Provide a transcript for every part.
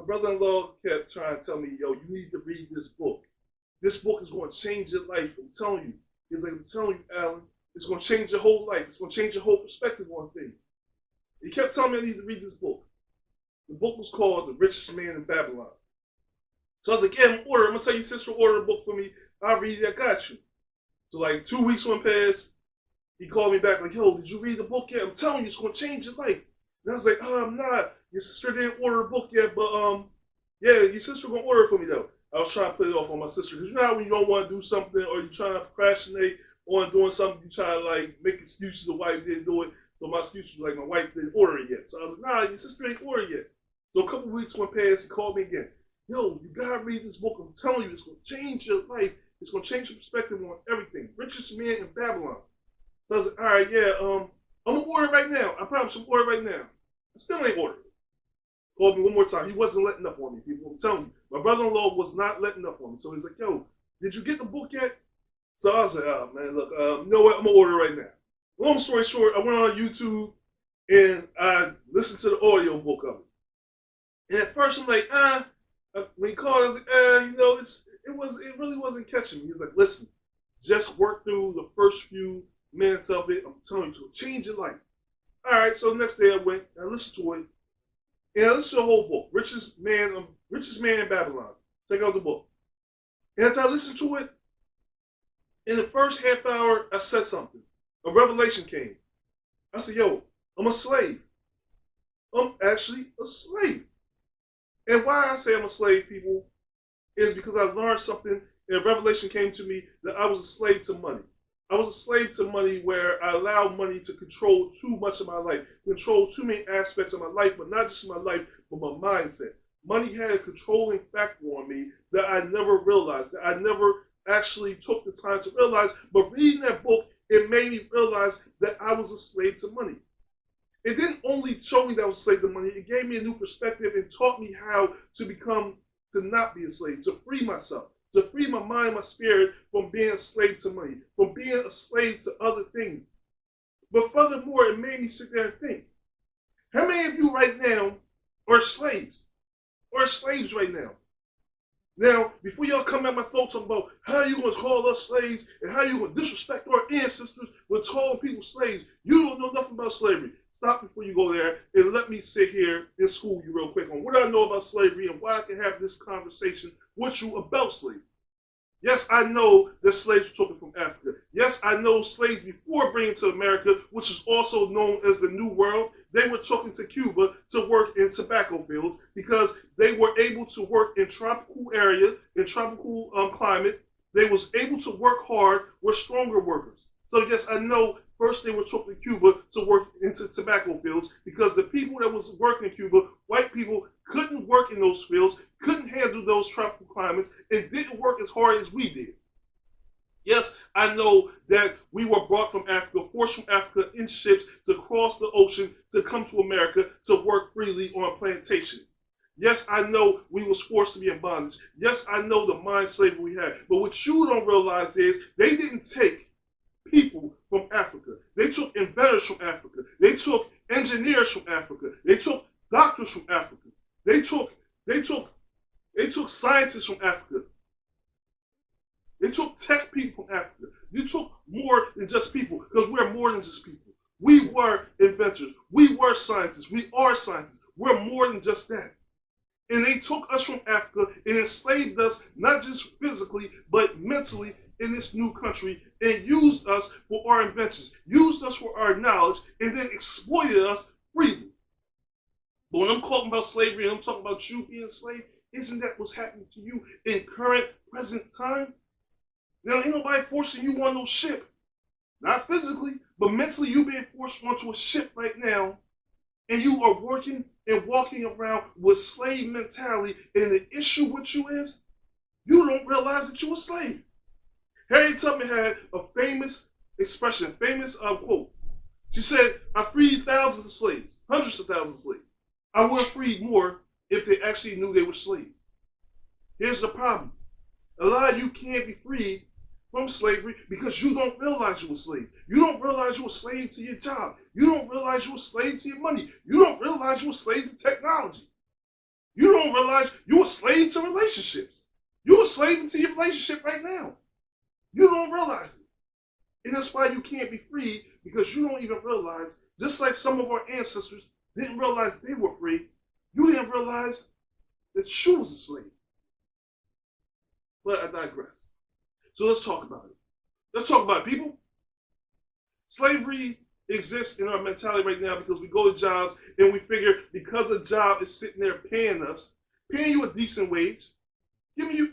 brother-in-law kept trying to tell me, yo, you need to read this book. This book is going to change your life. I'm telling you. He's like, I'm telling you, Alan, it's going to change your whole life. It's going to change your whole perspective on things. He kept telling me I need to read this book. The book was called The Richest Man in Babylon. So I was like, yeah, I'm going to tell you, sister, order a book for me. I'll read it. I got you. So like 2 weeks went past. He called me back like, yo, did you read the book yet? I'm telling you, it's going to change your life. And I was like, oh, I'm not. Your sister didn't order a book yet, but yeah, your sister going to order it for me though. I was trying to put it off on my sister. Because you know how when you don't want to do something or you're trying to procrastinate on doing something, you try to like make excuses of why you didn't do it. So my excuse was like, my wife didn't order it yet. So I was like, nah, your sister ain't ordered yet. So a couple weeks went past, he called me again. Yo, you gotta read this book. I'm telling you, it's gonna change your life. It's gonna change your perspective on everything. Richest Man in Babylon. So I was like, all right, yeah, I'm gonna order it right now. I promise I'm gonna order it right now. I still ain't ordered it. Called me one more time. He wasn't letting up on me, people. I'm telling you. My brother-in-law was not letting up on me. So he's like, yo, did you get the book yet? So I was like, oh man, look, you know what? I'm gonna order it right now. Long story short, I went on YouTube and I listened to the audio book of it. And at first I'm like, when he called, I was like, you know, it really wasn't catching me. He was like, listen, just work through the first few minutes of it. I'm telling you, it'll change your life. All right, so the next day I went and I listened to it. And I listened to the whole book, Richest Man in Babylon. Check out the book. And after I listened to it, in the first half hour, I said something. A revelation came. I said, yo, I'm a slave. I'm actually a slave. And why I say I'm a slave, people, is because I learned something and a revelation came to me that I was a slave to money. I was a slave to money where I allowed money to control too much of my life, control too many aspects of my life, but not just my life, but my mindset. Money had a controlling factor on me that I never realized, that I never actually took the time to realize. But reading that book, it made me realize that I was a slave to money. It didn't only show me that I was a slave to money, it gave me a new perspective and taught me how to not be a slave, to free myself, to free my mind, my spirit from being a slave to money, from being a slave to other things. But furthermore, it made me sit there and think, how many of you right now are slaves? Or slaves right now? Now, before y'all come at my throat talking about how you going to call us slaves and how you going to disrespect our ancestors with calling people slaves, you don't know nothing about slavery. Stop before you go there and let me sit here and school you real quick on what I know about slavery and why I can have this conversation with you about slavery. Yes, I know that slaves were taken from Africa. Yes, I know slaves before bringing to America, which is also known as the New World, they were taken to Cuba to work in tobacco fields because they were able to work in tropical area, in tropical climate. They was able to work hard with stronger workers. So yes, I know first they were taken to Cuba to work into tobacco fields because the people that was working in Cuba, white people, couldn't work in those fields, couldn't handle those tropical climates, and didn't work as hard as we did. Yes, I know that we were brought from Africa, forced from Africa in ships to cross the ocean to come to America to work freely on plantations. Yes, I know we was forced to be in bondage. Yes, I know the mind slavery we had. But what you don't realize is they didn't take people from Africa. They took inventors from Africa. They took engineers from Africa. They took doctors from Africa. They took scientists from Africa. They took tech people from Africa. You took more than just people because we're more than just people. We were inventors. We were scientists. We are scientists. We're more than just that. And they took us from Africa and enslaved us, not just physically, but mentally in this new country and used us for our inventions, used us for our knowledge, and then exploited us freely. But when I'm talking about slavery and I'm talking about you being a slave, isn't that what's happening to you in current, present time? Now, ain't nobody forcing you on no ship. Not physically, but mentally you being forced onto a ship right now, and you are working and walking around with slave mentality, and the issue with you is, you don't realize that you're a slave. Harriet Tubman had a famous expression, famous quote. She said, I freed thousands of slaves, hundreds of thousands of slaves. I would have freed more if they actually knew they were slaves. Here's the problem. A lot of you can't be freed from slavery because you don't realize you're a slave. You don't realize you're a slave to your job. You don't realize you're a slave to your money. You don't realize you're a slave to technology. You don't realize you're a slave to relationships. You're a slave to your relationship right now. You don't realize it. And that's why you can't be free, because you don't even realize, just like some of our ancestors didn't realize they were free, you didn't realize that you was a slave. But I digress. So let's talk about it. Let's talk about it, people. Slavery exists in our mentality right now because we go to jobs and we figure because a job is sitting there paying you a decent wage, giving you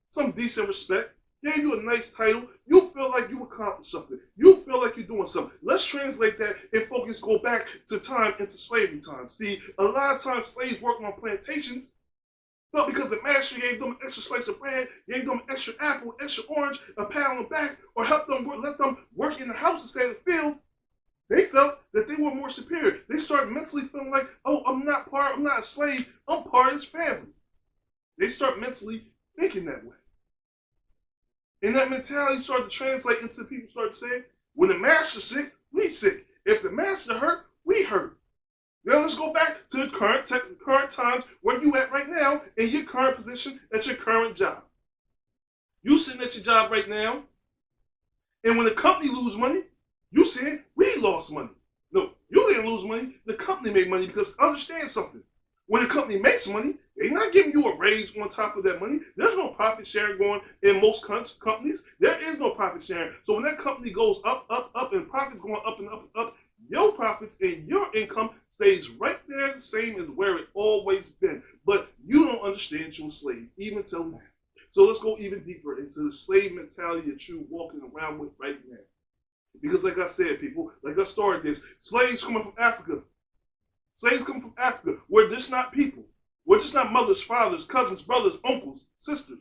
some decent respect, gave you a nice title, you feel like you accomplished something. You feel like you're doing something. Let's translate that and go back to time, into slavery time. See, a lot of times slaves working on plantations, but because the master gave them an extra slice of bread, gave them an extra apple, extra orange, a pat on the back, or helped them let them work in the house instead of the field, they felt that they were more superior. They started mentally feeling like, oh, I'm not a slave, I'm part of this family. They start mentally thinking that way. And that mentality started to translate into people started saying, when the master's sick, we sick. If the master hurt, we hurt. Now let's go back to the current times where you at right now in your current position at your current job. You sitting at your job right now, and when the company lose money, you saying, we lost money. No, you didn't lose money. The company made money, because understand something. When the company makes money, they're not giving you a raise on top of that money. There's no profit sharing going in most companies. There is no profit sharing. So when that company goes up, and profits going up and up and up, your profits and your income stays right there the same as where it always been. But you don't understand you're a slave, even till now. So let's go even deeper into the slave mentality that you're walking around with right now. Because like I said, people, like I started this, slaves coming from Africa. Slaves come from Africa. We're just not people. We're just not mothers, fathers, cousins, brothers, uncles, sisters,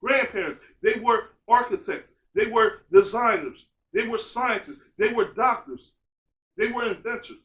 grandparents. They were architects. They were designers. They were scientists. They were doctors. They were inventors.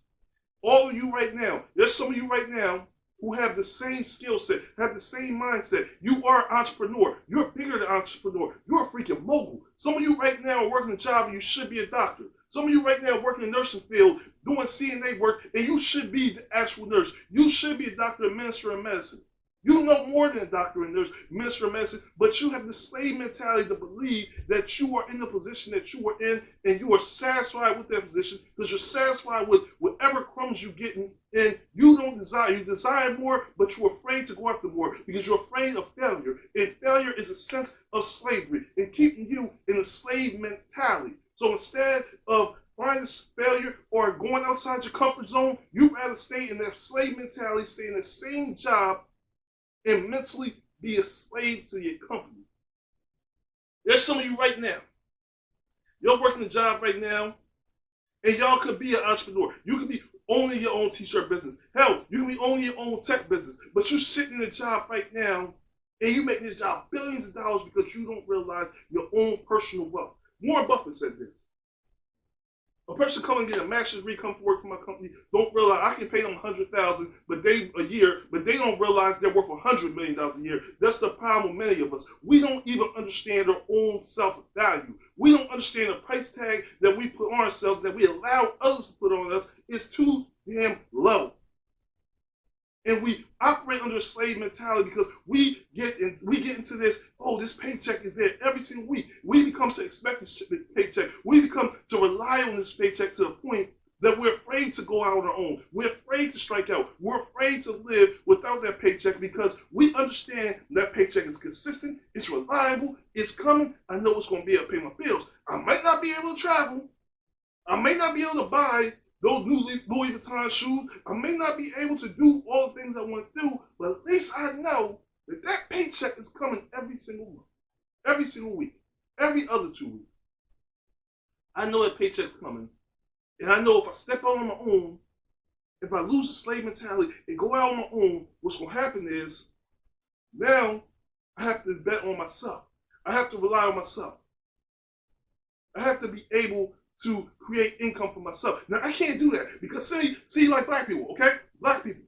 All of you right now, there's some of you right now who have the same skill set, have the same mindset. You are an entrepreneur. You're bigger than an entrepreneur. You're a freaking mogul. Some of you right now are working a job and you should be a doctor. Some of you right now are working in the nursing field, doing CNA work, and you should be the actual nurse. You should be a doctor, a minister of medicine. You know more than a doctor and nurse, minister of medicine, but you have the slave mentality to believe that you are in the position that you are in, and you are satisfied with that position because you're satisfied with whatever crumbs you're getting, and you don't desire. You desire more, but you're afraid to go after more because you're afraid of failure. And failure is a sense of slavery and keeping you in a slave mentality. So instead of finding failure or going outside your comfort zone, you'd rather stay in that slave mentality, stay in the same job, and mentally be a slave to your company. There's some of you right now. You're working a job right now, and y'all could be an entrepreneur. You could be owning your own t-shirt business. Hell, you can be owning your own tech business. But you're sitting in a job right now, and you make this job billions of dollars because you don't realize your own personal wealth. Warren Buffett said this. A person coming and get a master's degree, come to work for my company, don't realize I can pay them $100,000 a year, but they don't realize they're worth $100 million a year. That's the problem with many of us. We don't even understand our own self-value. We don't understand the price tag that we put on ourselves, that we allow others to put on us, is too damn low. And we operate under a slave mentality because we get into this, oh, this paycheck is there every single week. We become to expect this paycheck. We become to rely on this paycheck to the point that we're afraid to go out on our own. We're afraid to strike out. We're afraid to live without that paycheck because we understand that paycheck is consistent, it's reliable, it's coming. I know it's going to be able to pay my bills. I might not be able to travel. I may not be able to buy those new Louis Vuitton shoes. I may not be able to do all the things I want to do, but at least I know that that paycheck is coming every single month, every single week, every other 2 weeks. I know that paycheck's coming, and I know if I step out on my own, if I lose the slave mentality and go out on my own, what's going to happen is now I have to bet on myself. I have to rely on myself. I have to be able to create income for myself. Now, I can't do that because see, like black people, okay? Black people,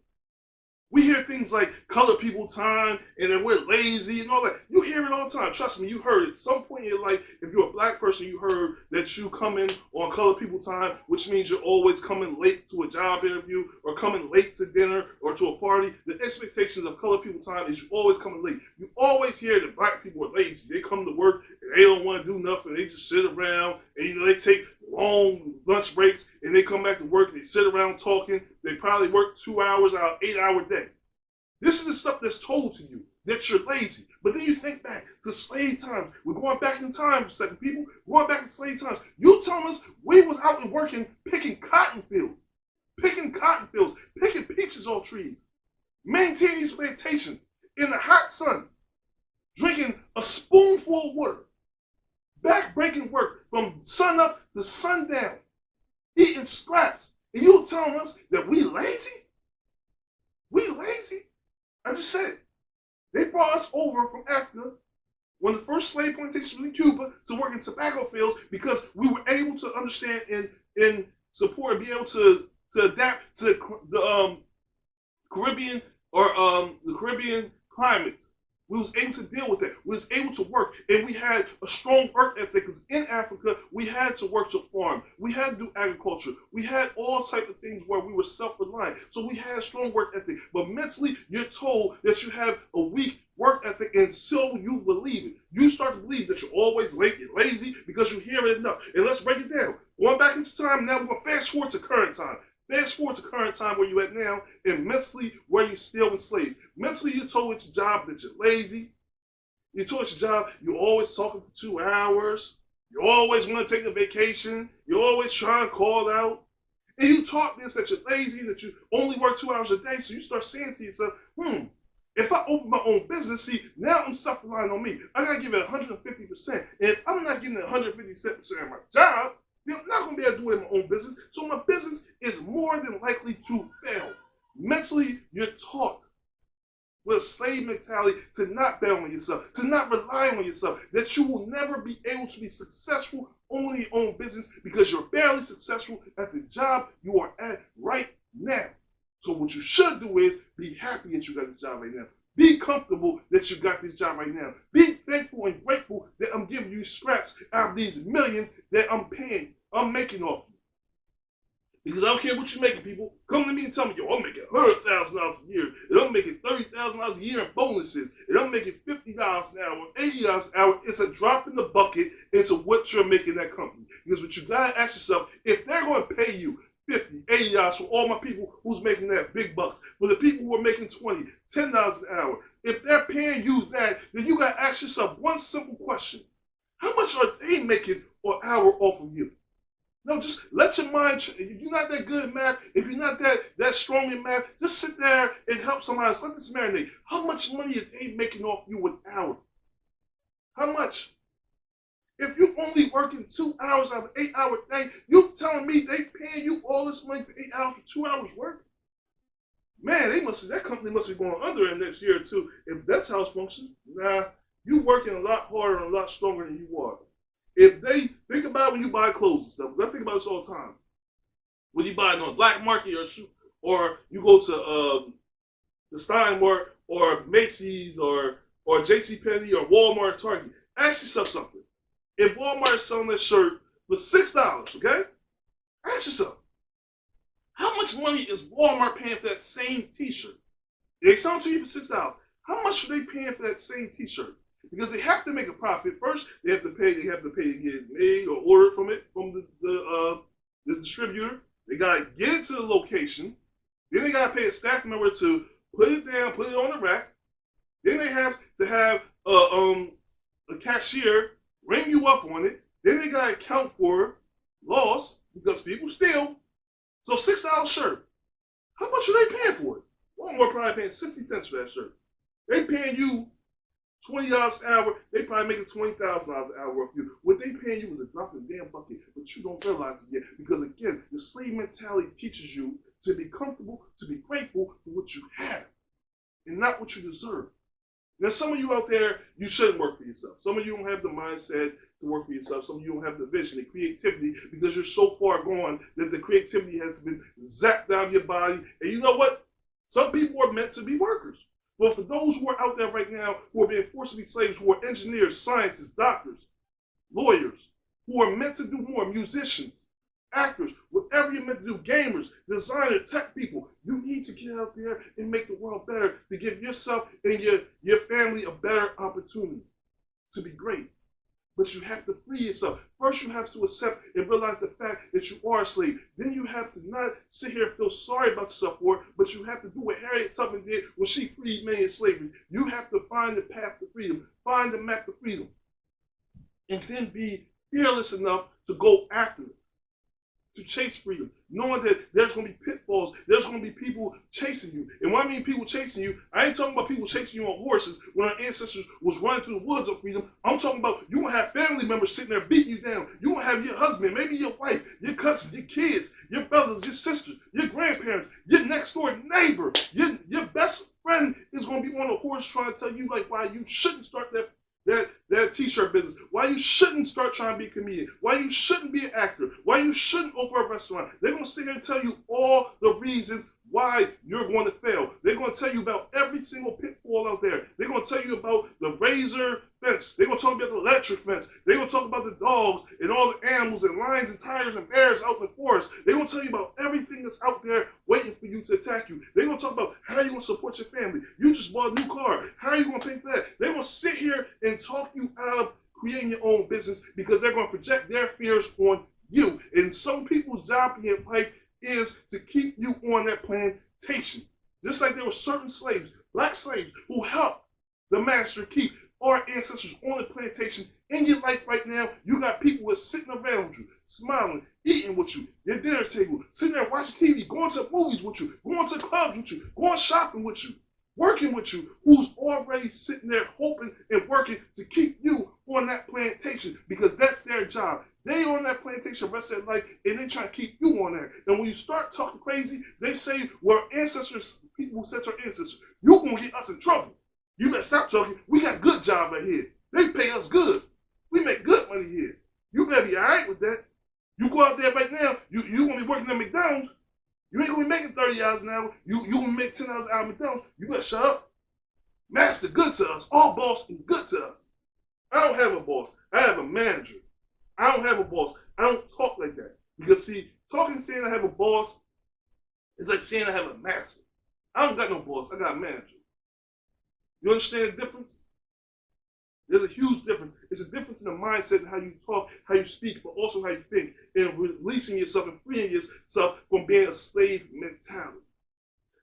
We hear things like colored people time and that we're lazy and all that. You hear it all the time. Trust me, you heard it. At some point in your life, if you're a black person, you heard that you come in on colored people time, which means you're always coming late to a job interview or coming late to dinner or to a party. The expectations of colored people time is you always coming late. You always hear that black people are lazy. They come to work and they don't want to do nothing. They just sit around and they take long lunch breaks and they come back to work and they sit around talking. They probably work 2 hours out, 8-hour day. This is the stuff that's told to you, that you're lazy. But then you think back to slave times. We're going back in time, second people. We're going back to slave times. You telling us we was out and working, picking cotton fields, picking peaches off trees, maintaining these plantations in the hot sun, drinking a spoonful of water, back-breaking work from sun up to sundown, eating scraps. And you telling us that we lazy? We lazy? I just said it. They brought us over from Africa when the first slave plantations were in Cuba to work in tobacco fields because we were able to understand and support and be able to adapt to the Caribbean or the Caribbean climate. We was able to deal with it. We was able to work, and we had a strong work ethic. Because in Africa, we had to work to farm. We had to do agriculture. We had all types of things where we were self-reliant. So we had a strong work ethic. But mentally, you're told that you have a weak work ethic, and so you believe it. You start to believe that you're always late, you're lazy, because you hear it enough. And let's break it down. Going back into time, now we're going to fast forward to current time. Fast forward to current time where you're at now, and mentally where you're still enslaved. Mentally, you're told it's your job that you're lazy. You're told it's your job you're always talking for 2 hours. You always want to take a vacation. You're always trying to call out. And you taught this that you're lazy, that you only work 2 hours a day. So you start saying to yourself, if I open my own business, see, now I'm self-relying on me. I got to give it 150%. And if I'm not getting 157% of my job, I'm not going to be able to do it in my own business. So my business is more than likely to fail. Mentally, you're taught with a slave mentality to not bet on yourself, to not rely on yourself, that you will never be able to be successful owning your own business because you're barely successful at the job you are at right now. So what you should do is be happy that you got this job right now. Be comfortable that you got this job right now. Be thankful and grateful that I'm giving you scraps out of these millions that I'm making off you. Because I don't care what you're making, people. Come to me and tell me, yo, I'm making $100,000 a year, and I'm making $30,000 a year in bonuses, and I'm making $50 an hour, $80 an hour. It's a drop in the bucket into what you're making that company. Because what you gotta ask yourself, if they're going to pay you $50, $80 for all my people who's making that big bucks, for the people who are making $20, $10 an hour, if they're paying you that, then you gotta ask yourself one simple question: how much are they making an hour off of you? No, just let your mind, if you're not that good at math, if you're not that strong in math, just sit there and help somebody else. Let this marinate. How much money are they making off you an hour? How much? If you're only working 2 hours out of an 8-hour day, you telling me they paying you all this money for 8 hours for 2 hours work? Man, that company must be going under in next year or two. If that's how it's functioning, nah, you working a lot harder and a lot stronger than you are. If they think about when you buy clothes and stuff, because I think about this all the time. When you buy it on the black market or you go to the Steinmart or Macy's or JCPenney or Walmart or Target, ask yourself something. If Walmart is selling that shirt for $6, okay? Ask yourself, how much money is Walmart paying for that same t-shirt? They sell it to you for $6. How much are they paying for that same t-shirt? Because they have to make a profit. First, they have to pay to get it made or order from the distributor. They gotta get it to the location. Then they gotta pay a staff member to put it down, put it on the rack. Then they have to have a cashier ring you up on it. Then they gotta account for loss because people steal. So $6 shirt. How much are they paying for it? Walmart probably paying 60 cents for that shirt. They paying you $20 an hour, they probably making $20,000 an hour of you. What they paying you is a drop in the damn bucket, but you don't realize it yet. Because again, the slave mentality teaches you to be comfortable, to be grateful for what you have, and not what you deserve. Now, some of you out there, you shouldn't work for yourself. Some of you don't have the mindset to work for yourself. Some of you don't have the vision, the creativity, because you're so far gone that the creativity has been zapped out of your body. And you know what? Some people are meant to be workers. But for those who are out there right now who are being forced to be slaves, who are engineers, scientists, doctors, lawyers, who are meant to do more, musicians, actors, whatever you're meant to do, gamers, designers, tech people, you need to get out there and make the world better, to give yourself and your family a better opportunity to be great. But you have to free yourself. First, you have to accept and realize the fact that you are a slave. Then you have to not sit here and feel sorry about yourself for it, but you have to do what Harriet Tubman did when she freed men in slavery. You have to find the path to freedom, find the map to freedom, and then be fearless enough to go after it, to chase freedom, knowing that there's going to be pitfalls, there's going to be people chasing you. And when I mean people chasing you, I ain't talking about people chasing you on horses when our ancestors was running through the woods of freedom. I'm talking about you going to have family members sitting there beating you down. You going to have your husband, maybe your wife, your cousins, your kids, your brothers, your sisters, your grandparents, your next door neighbor, your best friend is going to be on a horse trying to tell you like why you shouldn't start that t-shirt business, why you shouldn't start trying to be a comedian, why you shouldn't be an actor, why you shouldn't open a restaurant. They're going to sit here and tell you all the reasons why you're going to fail. They're going to tell you about every single pitfall out there. They're going to tell you about the razor fence. They're going to talk about the electric fence. They're going to talk about the dogs and all the animals and lions and tigers and bears out in the forest. They're going to tell you about everything that's out there waiting for you to attack you. They're going to talk about how you're going to support your family. You just bought a new car. How are you going to pay for that? They're going to sit here and talk you out of creating your own business because they're going to project their fears on you. And some people's job in life is to keep you on that plantation. Just like there were certain slaves, black slaves, who helped the master keep our ancestors on the plantation. In your life right now, you got people who are sitting around you, smiling, eating with you, your dinner table, sitting there watching TV, going to movies with you, going to clubs with you, going shopping with you, working with you, who's already sitting there hoping and working to keep you on that plantation because that's their job. They on that plantation rest of their life and they try to keep you on there. And when you start talking crazy, they say, well, ancestors, people who said to our ancestors, you're going to get us in trouble. You better stop talking. We got a good job right here. They pay us good. We make good money here. You better be all right with that. You go out there right now, you going to be working at McDonald's. You ain't going to be making $30 an hour. You going to make $10 an hour at McDonald's. You better shut up. Master good to us. Our boss is good to us. I don't have a boss. I have a manager. I don't have a boss. I don't talk like that. Because see, talking saying I have a boss is like saying I have a master. I don't got no boss. I got a manager. You understand the difference? There's a huge difference. It's a difference in the mindset and how you talk, how you speak, but also how you think, and releasing yourself and freeing yourself from being a slave mentality.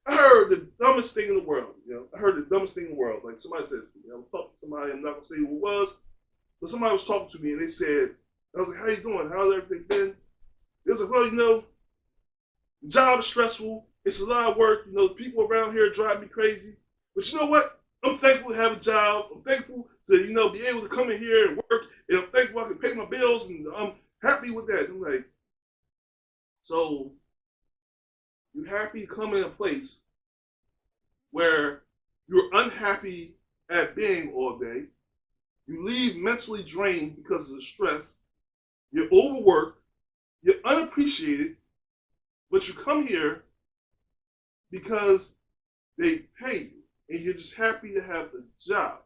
I heard the dumbest thing in the world. I heard the dumbest thing in the world. Like somebody said, I was talking to somebody, I'm not gonna say who it was, but somebody was talking to me and they said, I was like, how you doing? How's everything been? They was like, well, the job is stressful. It's a lot of work. The people around here drive me crazy. But you know what? I'm thankful to have a job. I'm thankful to, be able to come in here and work. And I'm thankful I can pay my bills. And I'm happy with that. I'm like, so you're happy to come in a place where you're unhappy at being all day. You leave mentally drained because of the stress. You're overworked. You're unappreciated. But you come here because they pay you. And you're just happy to have a job.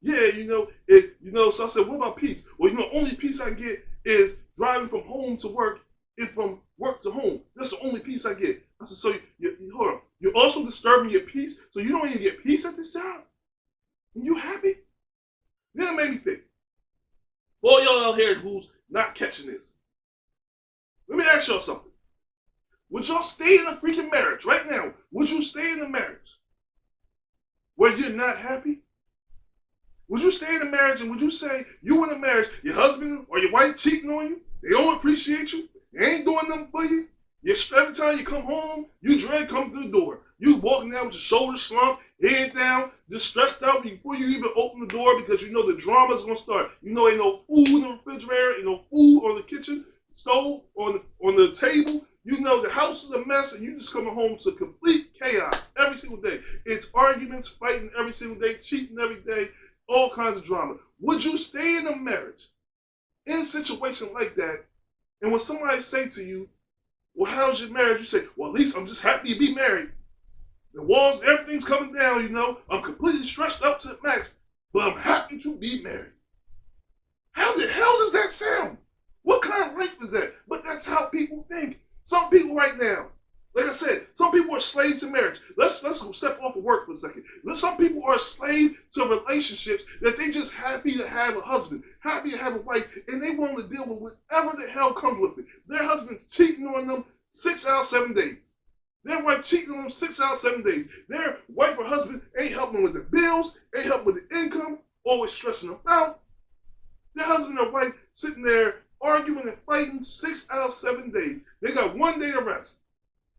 Yeah, so I said, what about peace? Well, only peace I get is driving from home to work and from work to home. That's the only peace I get. I said, so hold on. You're also disturbing your peace, so you don't even get peace at this job? And you happy? Then it made me think. For all y'all out here who's not catching this, let me ask y'all something. Would y'all stay in a freaking marriage right now? Would you stay in a marriage where you're not happy? Would you stay in a marriage and would you say you in a marriage, your husband or your wife cheating on you? They don't appreciate you. They ain't doing nothing for you. Every time you come home, you dread coming through the door. You walking down with your shoulders slumped, head down, just stressed out before you even open the door because you know the drama's gonna start. Ain't no food in the refrigerator, ain't no food on the kitchen stove or on the table. The house is a mess and you just coming home to complete chaos every single day. It's arguments, fighting every single day, cheating every day, all kinds of drama. Would you stay in a marriage in a situation like that and when somebody say to you, Well, how's your marriage? You say, well, at least I'm just happy to be married. The walls, everything's coming down, you know. I'm completely stressed out to the max, but I'm happy to be married. How the hell does that sound? What kind of life is that? But that's how people think. Some people right now, like I said, some people are slave to marriage. Let's go step off of work for a second. Some people are slave to relationships that they just happy to have a husband, happy to have a wife, and they want to deal with whatever the hell comes with it. Their husband's cheating on them 6 out of 7 days. Their wife cheating on them 6 out of 7 days. Their wife or husband ain't helping with the bills, ain't helping with the income, always stressing them out. Their husband or wife sitting there arguing and fighting 6 out of 7 days. They got 1 day to rest.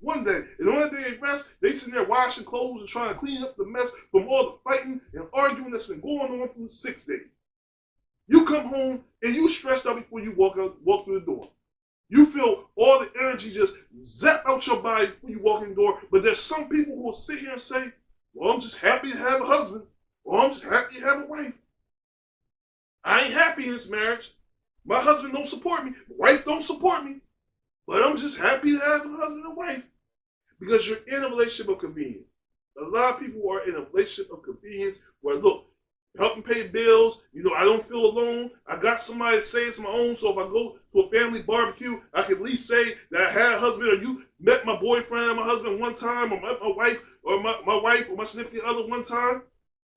1 day. And the only day they rest, they sitting there washing clothes and trying to clean up the mess from all the fighting and arguing that's been going on for the 6 days. You come home and you stressed out before you walk through the door. You feel all the energy just zap out your body before you walk in the door. But there's some people who will sit here and say, well, I'm just happy to have a husband. Or I'm just happy to have a wife. I ain't happy in this marriage. My husband don't support me. My wife don't support me. But I'm just happy to have a husband and wife. Because you're in a relationship of convenience. A lot of people are in a relationship of convenience where, look, helping pay bills, you know, I don't feel alone. I got somebody to say it's my own, so if I go to a family barbecue, I can at least say that I had a husband, or you met my boyfriend or my husband one time, or met my wife or my wife or my significant other one time.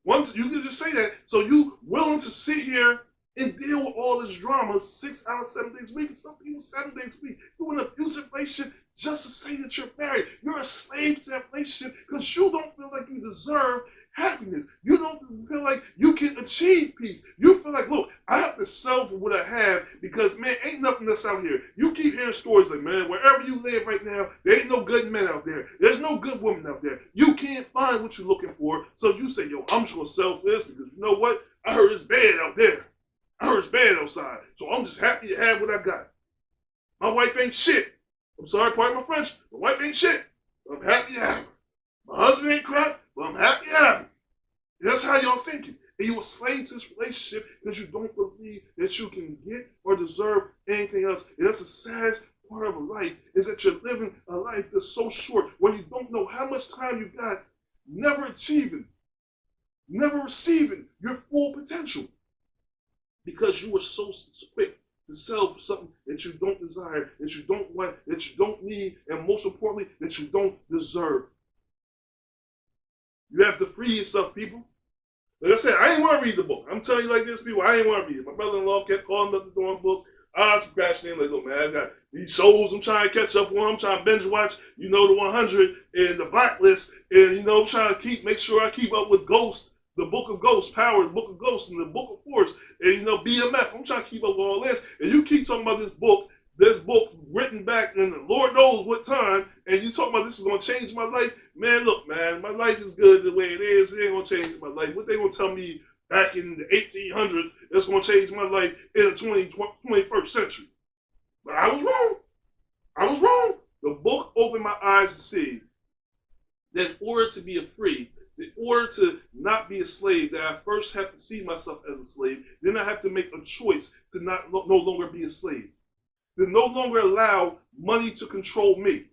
Once you can just say that, so you willing to sit here and deal with all this drama 6 out of 7 days a week, and some people 7 days a week. You're in an abusive relationship just to say that you're married. You're a slave to that relationship because you don't feel like you deserve happiness. You don't feel like you can achieve peace. You feel like, look, I have to sell for what I have because, man, ain't nothing that's out here. You keep hearing stories like, man, wherever you live right now, there ain't no good men out there. There's no good women out there. You can't find what you're looking for. So you say, yo, I'm just going to sell for this because you know what? I heard it's bad out there. I heard it's bad outside. So I'm just happy to have what I got. My wife ain't shit. I'm sorry, pardon my French. My wife ain't shit. I'm happy to have her. My husband ain't crap, but I'm happy to have him. And that's how y'all thinking. And you a slave to this relationship because you don't believe that you can get or deserve anything else. And that's the saddest part of a life, is that you're living a life that's so short where you don't know how much time you got, never achieving, never receiving your full potential. Because you were so quick to settle for something that you don't desire, that you don't want, that you don't need, and most importantly, that you don't deserve. You have to free yourself, people. Like I said, I didn't want to read the book. I'm telling you like this, people, I didn't want to read it. My brother-in-law kept calling me up the door book. I was procrastinating, like, look, man, I got these shows I'm trying to catch up on. I'm trying to binge watch, you know, the 100 and the Blacklist, and, you know, I'm trying to make sure I keep up with Ghost, the Book of Ghosts, Power, the Book of Ghosts, and the Book of Force, and, you know, BMF. I'm trying to keep up with all this, and you keep talking about this book written back in the Lord knows what time, and you talking about this is going to change my life. Man, look, man, my life is good the way it is. It ain't going to change my life. What they going to tell me back in the 1800s that's going to change my life in the 21st century? But I was wrong. I was wrong. The book opened my eyes to see that in order to be free, in order to not be a slave, that I first have to see myself as a slave. Then I have to make a choice to no longer be a slave. To no longer allow money to control me.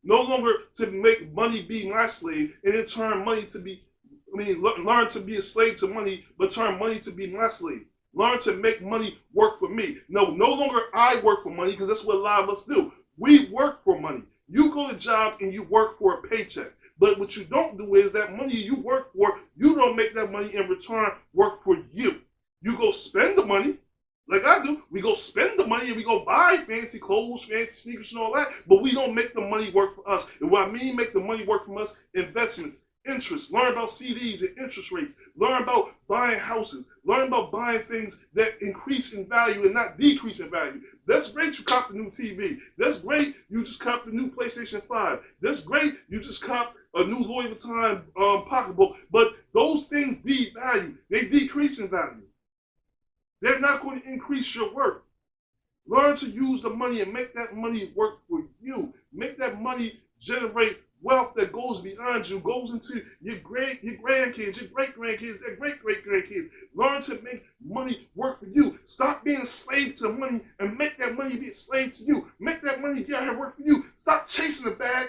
No longer to make money be my slave, and then turn money to be, learn to be a slave to money, but turn money to be my slave. Learn to make money work for me. No longer I work for money, because that's what a lot of us do. We work for money. You go to a job and you work for a paycheck. But what you don't do is that money you work for, you don't make that money in return work for you. You go spend the money, like I do. We go spend the money and we go buy fancy clothes, fancy sneakers and all that, but we don't make the money work for us. And what I mean make the money work for us, investments, interest, learn about CDs and interest rates, learn about buying houses, learn about buying things that increase in value and not decrease in value. That's great you cop the new TV. That's great you just cop the new PlayStation 5. That's great you just cop a new Louis Vuitton pocketbook. But those things devalue. They decrease in value. They're not going to increase your worth. Learn to use the money and make that money work for you. Make that money generate wealth that goes beyond you, goes into your grandkids, your great-grandkids, their great-great-grandkids. Learn to make money work for you. Stop being a slave to money and make that money be a slave to you. Make that money get out here work for you. Stop chasing the bag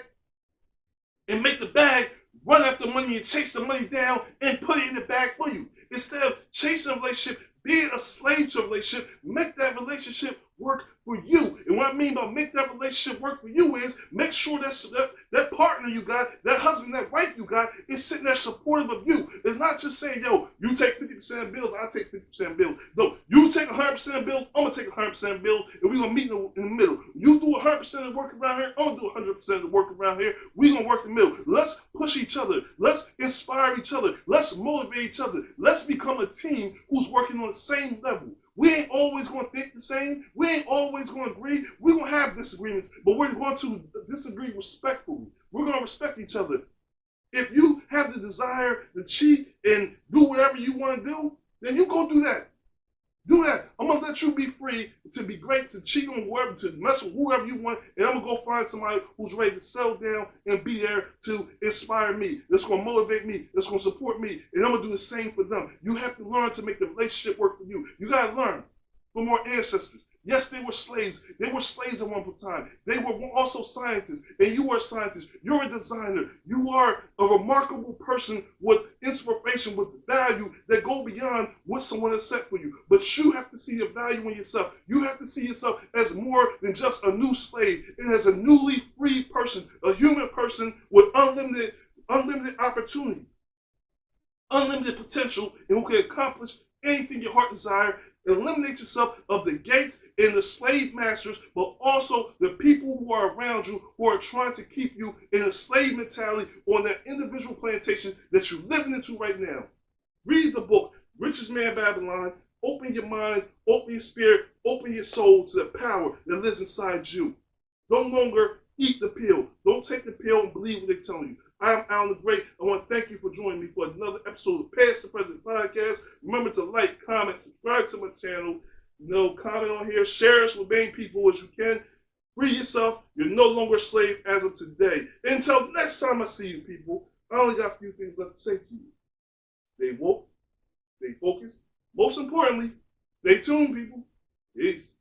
and make the bag run after money and chase the money down and put it in the bag for you. Instead of chasing a relationship, being a slave to a relationship, make that relationship work for you. And what I mean by make that relationship work for you is make sure that partner you got, that husband, that wife you got, is sitting there supportive of you. It's not just saying, yo, you take 50% of bills, I take 50% of bills. No, you take 100% of bills, I'm going to take 100% of bills, and we're going to meet in the middle. You do 100% of the work around here, I'm going to do 100% of the work around here. We're going to work in the middle. Let's push each other. Let's inspire each other. Let's motivate each other. Let's become a team who's working on the same level. We ain't always going to think the same. We ain't always going to agree. We're going to have disagreements, but we're going to disagree respectfully. We're going to respect each other. If you have the desire to cheat and do whatever you want to do, then you go do that. Do that. I'm going to let you be free to be great, to cheat on whoever, to mess with whoever you want, and I'm going to go find somebody who's ready to settle down and be there to inspire me. That's going to motivate me. That's going to support me, and I'm going to do the same for them. You have to learn to make the relationship work for you. You got to learn from our ancestors. Yes, they were slaves. They were slaves at one time. They were also scientists, and you are a scientist. You're a designer. You are a remarkable person with inspiration, with value that go beyond what someone has set for you. But you have to see the value in yourself. You have to see yourself as more than just a new slave, and as a newly free person, a human person with unlimited opportunities, unlimited potential, and who can accomplish anything your heart desires. Eliminate yourself of the gates and the slave masters, but also the people who are around you who are trying to keep you in a slave mentality on that individual plantation that you're living into right now. Read the book, Richest Man Babylon. Open your mind, open your spirit, open your soul to the power that lives inside you. No longer eat the pill. Don't take the pill and believe what they're telling you. I'm Alan the Great. I want to thank you for joining me for another episode of Past the Present Podcast. Remember to like, comment, subscribe to my channel. Comment on here. Share us with many people as you can. Free yourself. You're no longer a slave as of today. Until next time I see you, people, I only got a few things left to say to you. Stay woke. Stay focused. Most importantly, stay tuned, people. Peace.